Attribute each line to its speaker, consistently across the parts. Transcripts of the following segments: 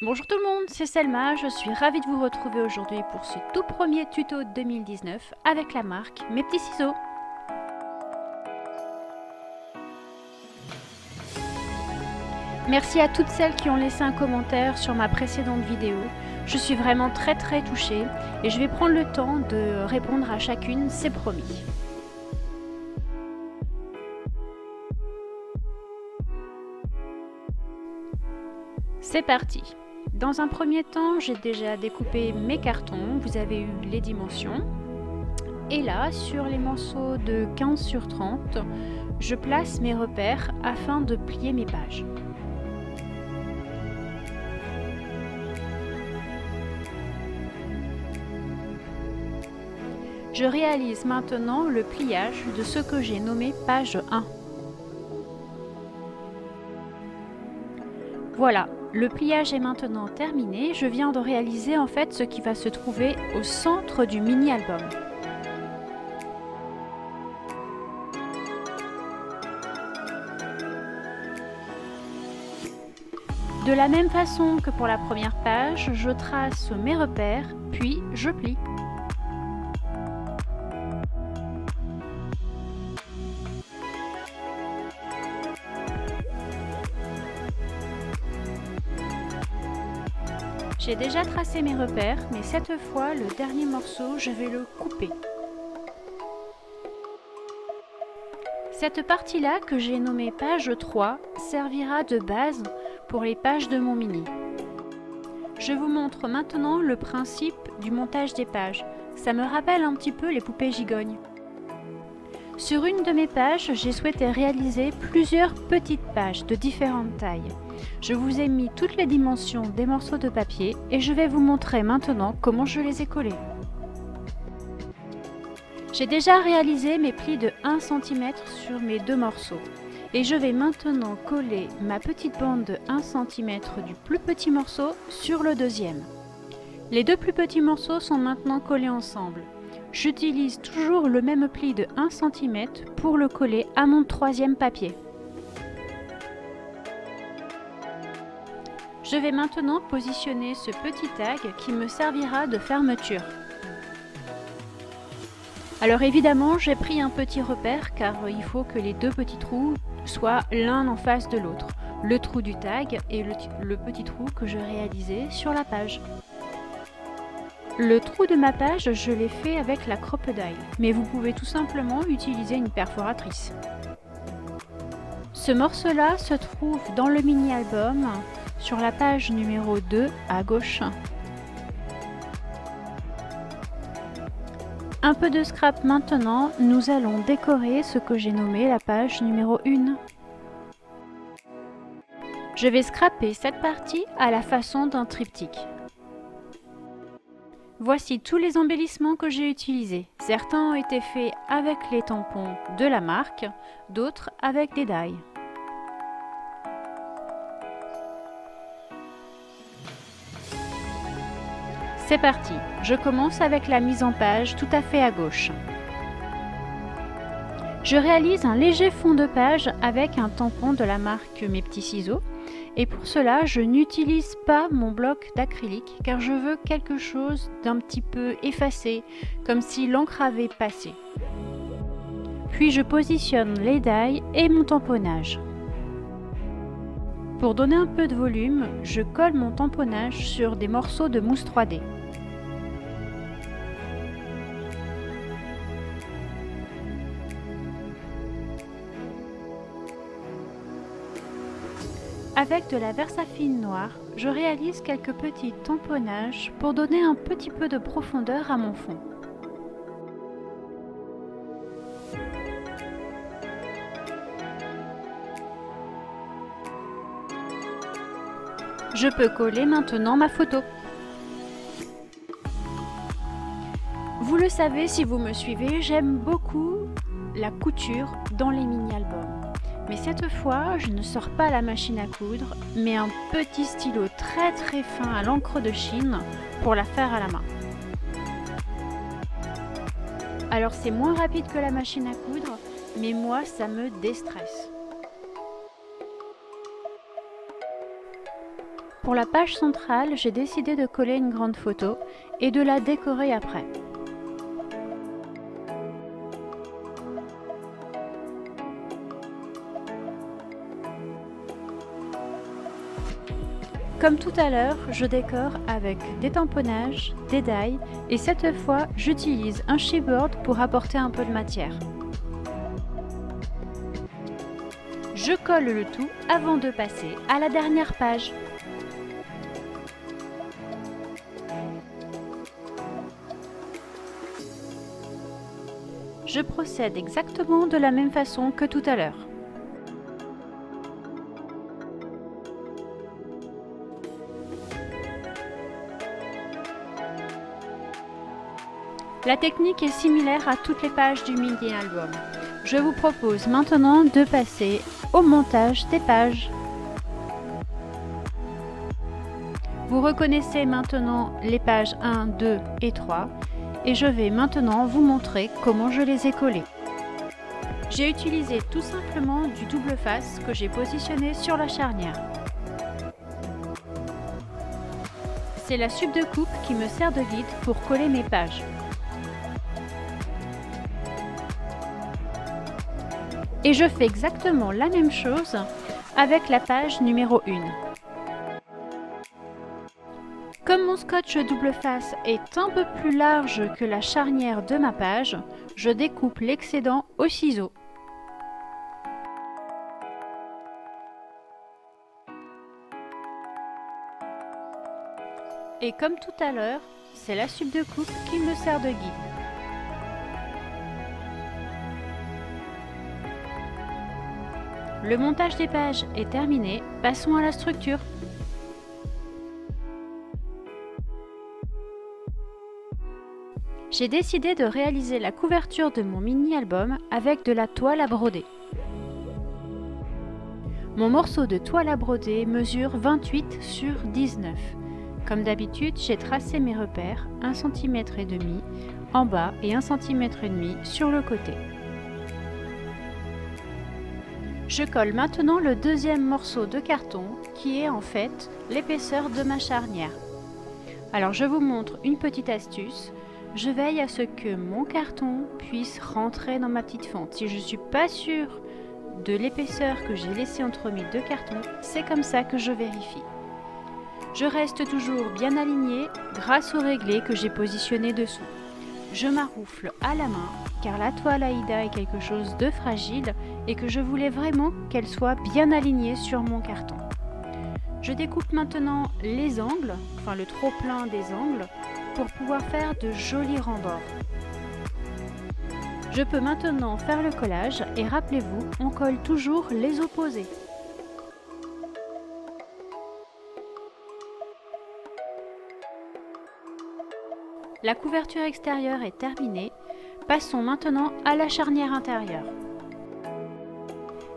Speaker 1: Bonjour tout le monde, c'est Selma, je suis ravie de vous retrouver aujourd'hui pour ce tout premier tuto 2019 avec la marque Mes Petits Ciseaux. Merci à toutes celles qui ont laissé un commentaire sur ma précédente vidéo. Je suis vraiment très touchée et je vais prendre le temps de répondre à chacune, c'est promis. C'est parti! Dans un premier temps, j'ai déjà découpé mes cartons, vous avez eu les dimensions. Et là, sur les morceaux de 15 sur 30, je place mes repères afin de plier mes pages. Je réalise maintenant le pliage de ce que j'ai nommé page 1. Voilà, le pliage est maintenant terminé. Je viens de réaliser en fait ce qui va se trouver au centre du mini-album. De la même façon que pour la première page, je trace mes repères, puis je plie. J'ai déjà tracé mes repères, mais cette fois, le dernier morceau, je vais le couper. Cette partie-là, que j'ai nommée page 3, servira de base pour les pages de mon mini. Je vous montre maintenant le principe du montage des pages. Ça me rappelle un petit peu les poupées gigognes. Sur une de mes pages, j'ai souhaité réaliser plusieurs petites pages de différentes tailles. Je vous ai mis toutes les dimensions des morceaux de papier et je vais vous montrer maintenant comment je les ai collés. J'ai déjà réalisé mes plis de 1 cm sur mes deux morceaux et je vais maintenant coller ma petite bande de 1 cm du plus petit morceau sur le deuxième. Les deux plus petits morceaux sont maintenant collés ensemble. J'utilise toujours le même pli de 1 cm pour le coller à mon troisième papier. Je vais maintenant positionner ce petit tag qui me servira de fermeture. Alors évidemment, j'ai pris un petit repère car il faut que les deux petits trous soient l'un en face de l'autre. Le trou du tag et le petit trou que je réalisais sur la page. Le trou de ma page, je l'ai fait avec la Crop-A-Dile, mais vous pouvez tout simplement utiliser une perforatrice. Ce morceau-là se trouve dans le mini-album, sur la page numéro 2 à gauche. Un peu de scrap maintenant, nous allons décorer ce que j'ai nommé la page numéro 1. Je vais scraper cette partie à la façon d'un triptyque. Voici tous les embellissements que j'ai utilisés. Certains ont été faits avec les tampons de la marque, d'autres avec des die. C'est parti, je commence avec la mise en page tout à fait à gauche. Je réalise un léger fond de page avec un tampon de la marque Mes Petits Ciseaux. Et pour cela, je n'utilise pas mon bloc d'acrylique car je veux quelque chose d'un petit peu effacé, comme si l'encre avait passé. Puis je positionne les die et mon tamponnage. Pour donner un peu de volume, je colle mon tamponnage sur des morceaux de mousse 3D. Avec de la Versafine noire, je réalise quelques petits tamponnages pour donner un petit peu de profondeur à mon fond. Je peux coller maintenant ma photo. Vous le savez si vous me suivez, j'aime beaucoup la couture dans les mini-albums. Mais cette fois, je ne sors pas la machine à coudre, mais un petit stylo très fin à l'encre de Chine pour la faire à la main. Alors c'est moins rapide que la machine à coudre, mais moi ça me déstresse. Pour la page centrale, j'ai décidé de coller une grande photo et de la décorer après. Comme tout à l'heure, je décore avec des tamponnages, des die et cette fois, j'utilise un chipboard pour apporter un peu de matière. Je colle le tout avant de passer à la dernière page. Je procède exactement de la même façon que tout à l'heure. La technique est similaire à toutes les pages du mini-album. Je vous propose maintenant de passer au montage des pages. Vous reconnaissez maintenant les pages 1, 2 et 3 et je vais maintenant vous montrer comment je les ai collées. J'ai utilisé tout simplement du double face que j'ai positionné sur la charnière. C'est la sup de coupe qui me sert de guide pour coller mes pages. Et je fais exactement la même chose avec la page numéro 1. Comme mon scotch double face est un peu plus large que la charnière de ma page, je découpe l'excédent au ciseau. Et comme tout à l'heure, c'est la sup de coupe qui me sert de guide. Le montage des pages est terminé, passons à la structure. J'ai décidé de réaliser la couverture de mon mini-album avec de la toile à broder. Mon morceau de toile à broder mesure 28 sur 19. Comme d'habitude, j'ai tracé mes repères 1,5 cm en bas et 1,5 cm sur le côté. Je colle maintenant le deuxième morceau de carton qui est en fait l'épaisseur de ma charnière. Alors je vous montre une petite astuce. Je veille à ce que mon carton puisse rentrer dans ma petite fente. Si je ne suis pas sûre de l'épaisseur que j'ai laissée entre mes deux cartons, c'est comme ça que je vérifie. Je reste toujours bien alignée grâce au réglé que j'ai positionné dessous. Je maroufle à la main car la toile Aïda est quelque chose de fragile et que je voulais vraiment qu'elle soit bien alignée sur mon carton. Je découpe maintenant les angles, enfin le trop-plein des angles, pour pouvoir faire de jolis rembords. Je peux maintenant faire le collage et rappelez-vous, on colle toujours les opposés. La couverture extérieure est terminée. Passons maintenant à la charnière intérieure.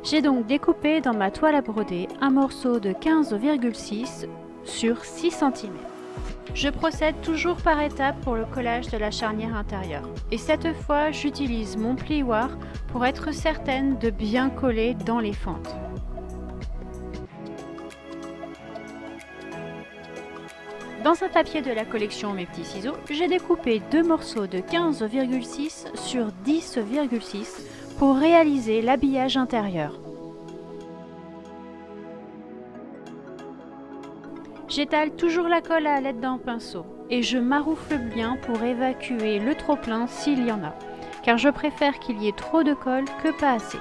Speaker 1: J'ai donc découpé dans ma toile à broder un morceau de 15,6 sur 6 cm. Je procède toujours par étapes pour le collage de la charnière intérieure. Et cette fois, j'utilise mon plioir pour être certaine de bien coller dans les fentes. Dans un papier de la collection Mes Petits Ciseaux, j'ai découpé deux morceaux de 15,6 sur 10,6 pour réaliser l'habillage intérieur. J'étale toujours la colle à l'aide d'un pinceau et je maroufle bien pour évacuer le trop-plein s'il y en a, car je préfère qu'il y ait trop de colle que pas assez.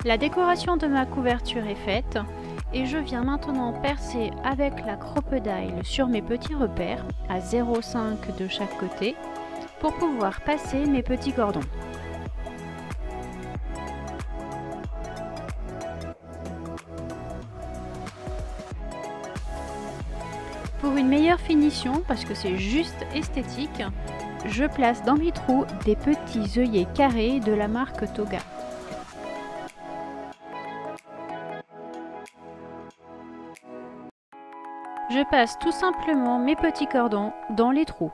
Speaker 1: La décoration de ma couverture est faite et je viens maintenant percer avec la crocodile sur mes petits repères à 0,5 de chaque côté pour pouvoir passer mes petits cordons. Pour une meilleure finition, parce que c'est juste esthétique, je place dans mes trous des petits œillets carrés de la marque Toga. Je passe tout simplement mes petits cordons dans les trous.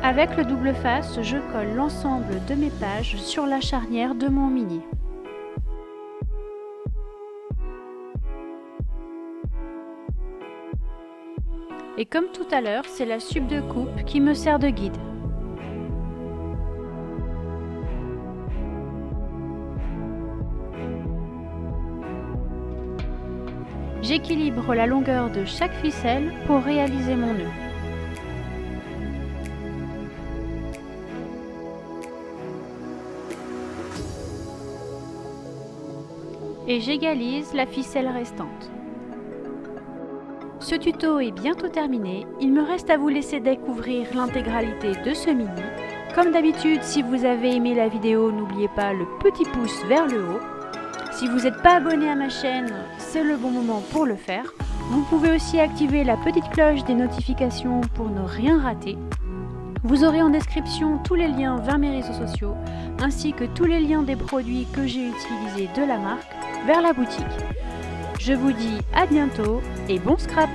Speaker 1: Avec le double face, je colle l'ensemble de mes pages sur la charnière de mon mini. Et comme tout à l'heure, c'est la supe de coupe qui me sert de guide. J'équilibre la longueur de chaque ficelle pour réaliser mon nœud. Et j'égalise la ficelle restante. Ce tuto est bientôt terminé, il me reste à vous laisser découvrir l'intégralité de ce mini. Comme d'habitude, si vous avez aimé la vidéo, n'oubliez pas le petit pouce vers le haut. Si vous n'êtes pas abonné à ma chaîne, c'est le bon moment pour le faire. Vous pouvez aussi activer la petite cloche des notifications pour ne rien rater. Vous aurez en description tous les liens vers mes réseaux sociaux, ainsi que tous les liens des produits que j'ai utilisés de la marque vers la boutique. Je vous dis à bientôt et bon scrap!